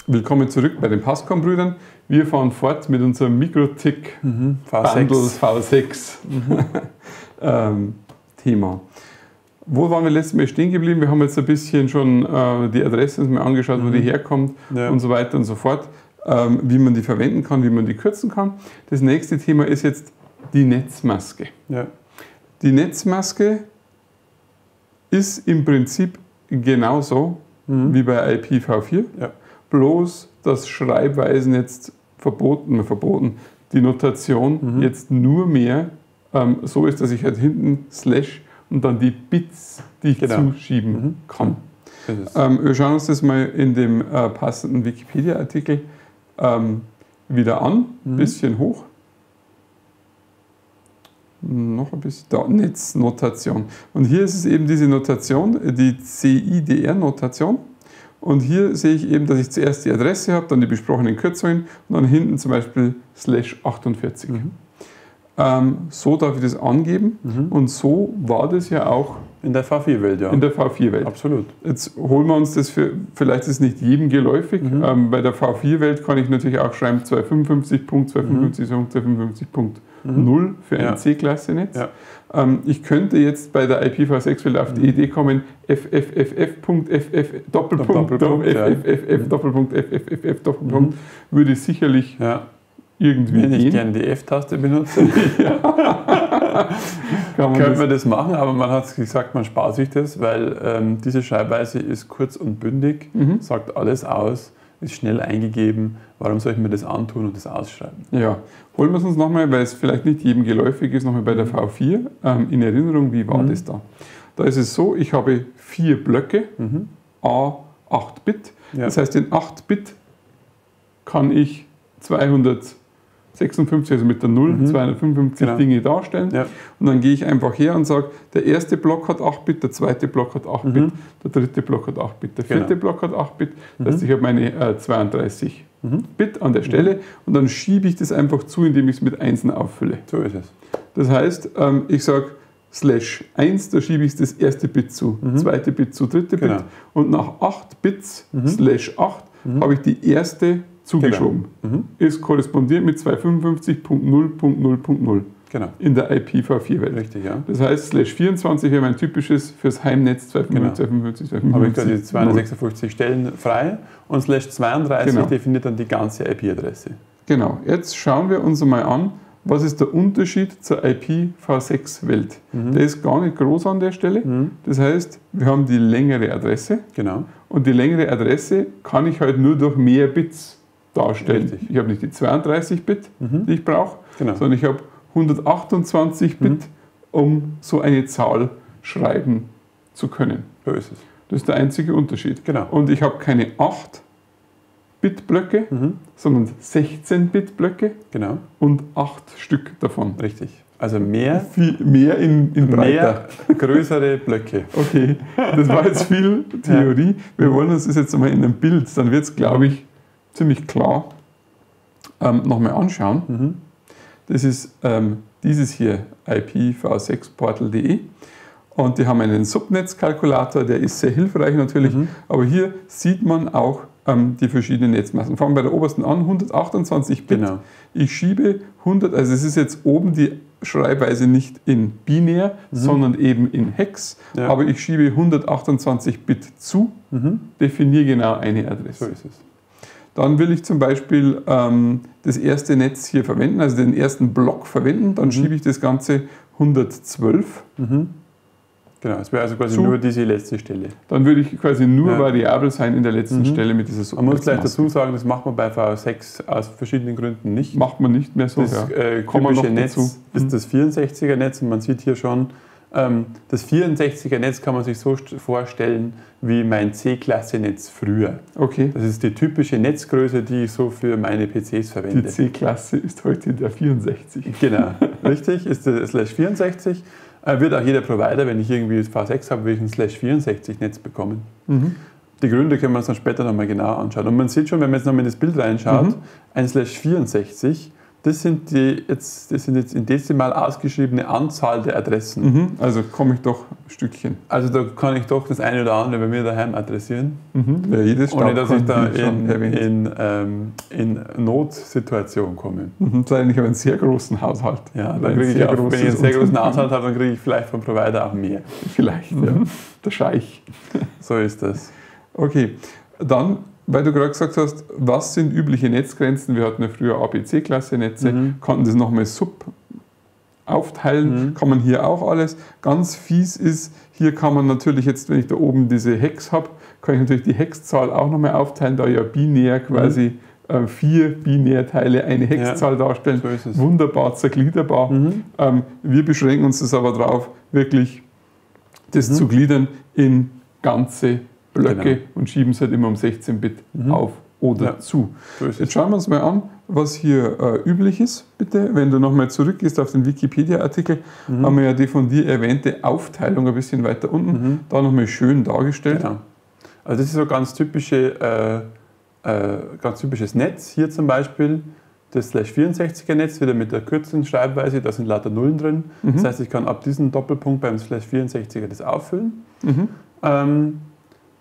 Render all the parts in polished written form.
Willkommen zurück bei den Passcom-Brüdern. Wir fahren fort mit unserem Mikrotik Bundle V6 Thema. Wo waren wir letztes Mal stehen geblieben? Wir haben jetzt ein bisschen schon die Adresse uns mal angeschaut, wo die herkommt und so weiter und so fort, wie man die verwenden kann, wie man die kürzen kann. Das nächste Thema ist jetzt die Netzmaske. Ja. Die Netzmaske ist im Prinzip genauso wie bei IPv4, bloß dass Schreibweisen jetzt verboten, die Notation jetzt nur mehr so ist, dass ich halt hinten Slash und dann die Bits, die ich zuschieben kann. Wir schauen uns das mal in dem passenden Wikipedia-Artikel wieder an, ein bisschen hoch. Noch ein bisschen, da, Netznotation. Und hier ist es eben diese Notation, die CIDR-Notation. Und hier sehe ich eben, dass ich zuerst die Adresse habe, dann die besprochenen Kürzungen und dann hinten zum Beispiel /48. So darf ich das angeben und so war das ja auch in der V4-Welt. Ja. In der V4-Welt. Absolut. Jetzt holen wir uns das vielleicht ist es nicht jedem geläufig. Bei der V4-Welt kann ich natürlich auch schreiben 255.255.255.0 für ein C-Klasse-Netz. Ja. Ich könnte jetzt bei der IPv6-Welt auf die Idee kommen, FFFF.FFF, würde sicherlich irgendwie wenn ich gerne die F-Taste benutze, könnte man das machen, aber man hat gesagt, man spart sich das, weil diese Schreibweise ist kurz und bündig, sagt alles aus, ist schnell eingegeben. Warum soll ich mir das antun und das ausschreiben? Ja, holen wir es uns nochmal, weil es vielleicht nicht jedem geläufig ist, nochmal bei der V4 in Erinnerung, wie war das da? Da ist es so, ich habe 4 Blöcke, a 8 Bit. Ja. Das heißt, in 8 Bit kann ich 256, also mit der 0, 255 Dinge darstellen. Ja. Und dann gehe ich einfach her und sage, der erste Block hat 8 Bit, der zweite Block hat 8 Bit, der dritte Block hat 8 Bit, der vierte Block hat 8 Bit. Das heißt, ich habe meine 32 Bit an der Stelle und dann schiebe ich das einfach zu, indem ich es mit Einsen auffülle. So ist es. Das heißt, ich sage /1, da schiebe ich das erste Bit zu, zweite Bit zu, dritte Bit und nach 8 Bits /8 habe ich die erste zugeschoben. Ist korrespondiert mit 255.0.0.0 in der IPv4-Welt. Richtig, ja. Das heißt, /24 wäre mein typisches fürs Heimnetz 255. Habe ich quasi 256 Stellen frei und /32 definiert dann die ganze IP-Adresse. Genau. Jetzt schauen wir uns mal an, was ist der Unterschied zur IPv6-Welt. Der ist gar nicht groß an der Stelle. Das heißt, wir haben die längere Adresse. Und die längere Adresse kann ich halt nur durch mehr Bits darstellen. Richtig. Ich habe nicht die 32 Bit, die ich brauche, sondern ich habe 128 Bit, um so eine Zahl schreiben zu können. So ist es. Das ist der einzige Unterschied. Und ich habe keine 8 Bit-Blöcke, sondern 16 Bit-Blöcke und 8 Stück davon. Richtig. Also mehr in breiter. Mehr größere Blöcke. Okay, das war jetzt viel Theorie. Wir wollen uns das jetzt mal in einem Bild, dann wird es, glaube ich, ziemlich klar nochmal anschauen. Das ist dieses hier, IPv6portal.de. Und die haben einen Subnetzkalkulator, der ist sehr hilfreich natürlich. Aber hier sieht man auch die verschiedenen Netzmassen. Fangen wir bei der obersten an, 128 Bit. Ich schiebe 100, also es ist jetzt oben die Schreibweise nicht in binär, sondern eben in Hex. Aber ich schiebe 128 Bit zu, definiere genau eine Adresse. So ist es. Dann will ich zum Beispiel das erste Netz hier verwenden, also den ersten Block verwenden. Dann schiebe ich das Ganze 112. Genau, es wäre also quasi nur diese letzte Stelle. Dann würde ich quasi nur variabel sein in der letzten Stelle mit dieser Subnetzmaske. Man muss gleich dazu sagen, das macht man bei V6 aus verschiedenen Gründen nicht. Macht man nicht mehr so. Das typische Netz ist das 64er Netz und man sieht hier schon, das 64er Netz kann man sich so vorstellen wie mein C-Klasse-Netz früher. Okay. Das ist die typische Netzgröße, die ich so für meine PCs verwende. Die C-Klasse ist heute der 64. Genau, richtig, ist der /64. Wird auch jeder Provider, wenn ich irgendwie V6 habe, will ich ein /64-Netz bekommen. Die Gründe können wir uns dann später nochmal genau anschauen. Und man sieht schon, wenn man jetzt nochmal in das Bild reinschaut, ein /64, Das sind jetzt in Dezimal ausgeschriebene Anzahl der Adressen. Also komme ich doch ein Stückchen. Also da kann ich doch das eine oder andere bei mir daheim adressieren. Ja, jedes ohne dass ich da in Notsituation komme. Das ist eigentlich aber einen sehr großen Haushalt. Ja, dann kriege ich auch, wenn ich einen sehr großen Haushalt habe, dann kriege ich vielleicht vom Provider auch mehr. Vielleicht, ja. Der Scheich. So ist das. Okay, dann, weil du gerade gesagt hast, was sind übliche Netzgrenzen? Wir hatten ja früher ABC-Klasse-Netze, konnten das nochmal aufteilen, kann man hier auch alles. Ganz fies ist, hier kann man natürlich jetzt, wenn ich da oben diese Hex habe, kann ich natürlich die Hexzahl auch nochmal aufteilen, da ja binär quasi 4 Binärteile eine Hexzahl darstellen. So ist es. Wunderbar zergliederbar. Wir beschränken uns das aber darauf, wirklich das zu gliedern in ganze Blöcke und schieben es halt immer um 16-Bit auf oder zu. So jetzt schauen wir uns mal an, was hier üblich ist. Bitte, wenn du nochmal zurückgehst auf den Wikipedia-Artikel, haben wir ja die von dir erwähnte Aufteilung ein bisschen weiter unten, da nochmal schön dargestellt. Genau. Also das ist so ein ganz typisches Netz. Hier zum Beispiel das /64er-Netz, wieder mit der kürzeren Schreibweise, da sind lauter Nullen drin. Das heißt, ich kann ab diesem Doppelpunkt beim /64er das auffüllen.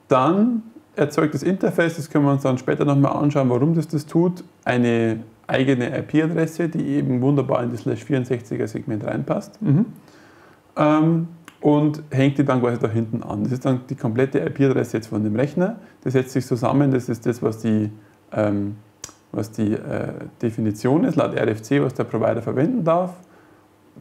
Dann erzeugt das Interface, das können wir uns dann später nochmal anschauen, warum das tut, eine eigene IP-Adresse, die eben wunderbar in das /64er-Segment reinpasst. Und hängt die dann quasi da hinten an. Das ist dann die komplette IP-Adresse jetzt von dem Rechner. Das setzt sich zusammen, das ist das, was die Definition ist, laut RFC, was der Provider verwenden darf.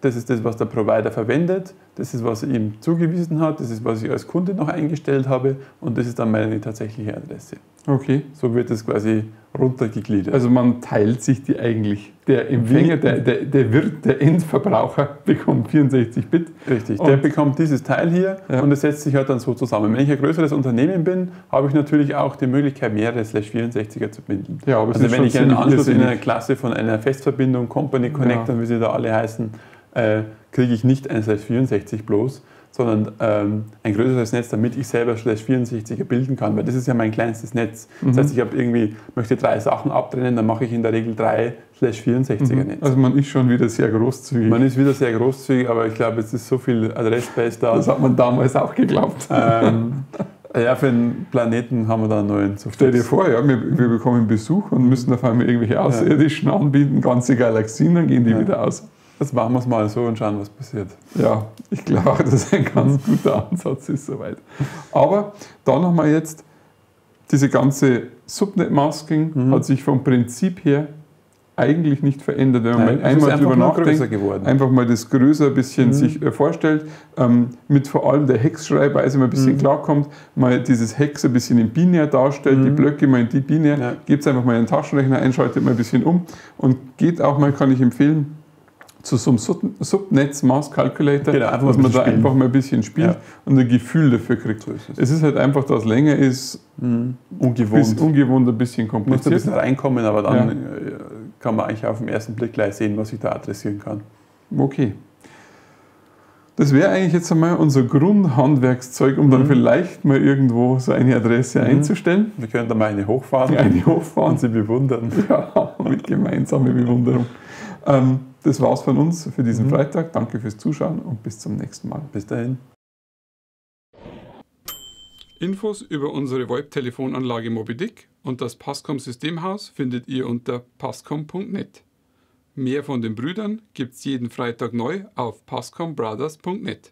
Das ist das, was der Provider verwendet. Das ist, was er ihm zugewiesen hat. Das ist, was ich als Kunde noch eingestellt habe. Und das ist dann meine tatsächliche Adresse. Okay. So wird das quasi runtergegliedert. Also man teilt sich die eigentlich. Der Empfänger, der Endverbraucher bekommt 64-Bit. Richtig, der bekommt dieses Teil hier und das setzt sich halt dann so zusammen. Wenn ich ein größeres Unternehmen bin, habe ich natürlich auch die Möglichkeit, mehrere /64er zu binden. Ja, aber also wenn ich einen Anschluss in einer Klasse von einer Festverbindung, Company Connector, wie sie da alle heißen, kriege ich nicht ein /64 bloß, sondern ein größeres Netz, damit ich selber /64er bilden kann, weil das ist ja mein kleinstes Netz. Das heißt, ich möchte 3 Sachen abtrennen, dann mache ich in der Regel 3 /64er Netze. Also man ist schon wieder sehr großzügig. Man ist wieder sehr großzügig, aber ich glaube, es ist so viel Adressspace da. Das hat man damals auch geglaubt. Ja, für den Planeten haben wir da einen neuen Zufluss. Stell dir vor, ja, wir bekommen Besuch und müssen auf einmal irgendwelche Außerirdischen anbieten, ganze Galaxien, dann gehen die wieder aus. Das machen wir es mal so und schauen, was passiert. Ja, ich glaube auch, dass ein ganz guter Ansatz ist soweit. Aber da nochmal jetzt, diese ganze Subnet-Masking hat sich vom Prinzip her eigentlich nicht verändert. Wenn man einmal drüber nachdenkt, einfach mal das größer ein bisschen sich vorstellt, mit vor allem der Hex-Schreibweise mal ein bisschen klarkommt, mal dieses Hex ein bisschen in Binär darstellt, die Blöcke mal in die Binär, gebt es einfach mal in den Taschenrechner ein, schaltet mal ein bisschen um und geht auch mal, kann ich empfehlen, zu so einem Subnetz-Mask-Calculator, dass man da einfach mal ein bisschen spielt und ein Gefühl dafür kriegt. So ist es. Es ist halt einfach, dass es länger ist, ungewohnt, ein bisschen kompliziert. Muss ein bisschen reinkommen, aber dann kann man eigentlich auf den ersten Blick gleich sehen, was ich da adressieren kann. Okay. Das wäre eigentlich jetzt einmal unser Grundhandwerkszeug, um dann vielleicht mal irgendwo so eine Adresse einzustellen. Wir können da mal eine hochfahren. Und sie bewundern. Ja, mit gemeinsamer Bewunderung. Das war's von uns für diesen Freitag. Danke fürs Zuschauen und bis zum nächsten Mal. Bis dahin. Infos über unsere VoIP-Telefonanlage Moby-Dick und das Passcom-Systemhaus findet ihr unter passcom.net. Mehr von den Brüdern gibt's jeden Freitag neu auf passcombrothers.net.